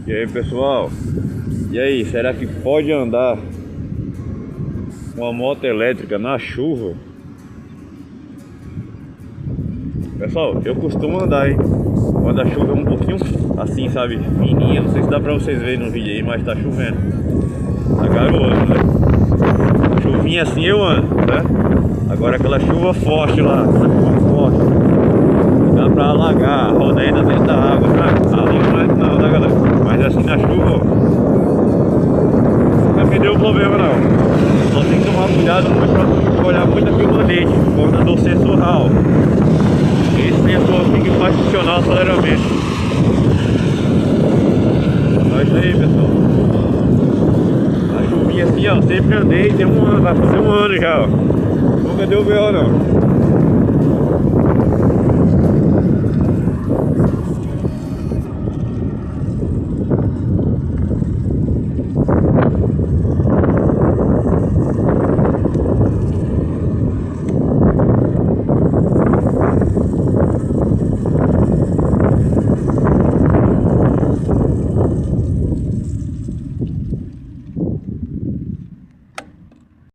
E aí, pessoal? E aí, será que pode andar uma moto elétrica na chuva? Pessoal, eu costumo andar, hein? Quando a chuva é um pouquinho assim, sabe, fininha. Não sei se dá pra vocês verem no vídeo aí, mas tá chovendo. Tá garoando, né? Chuvinha assim eu ando, né? Agora aquela chuva forte lá, aquela chuva forte, dá pra alagar, a roda ainda dentro da água, né? Ali não é não, né, galera? Mas assim na chuva, ó, nunca me deu problema não. Só tem que tomar cuidado muito pra não olhar muito aqui o manete, por conta do sensoral. Esse sensor aqui que faz funcionar o aceleramento. Olha isso aí, pessoal. A chuvinha assim, ó, sempre andei, tem um ano, vai fazer um ano já, ó. Nunca deu B.O. não.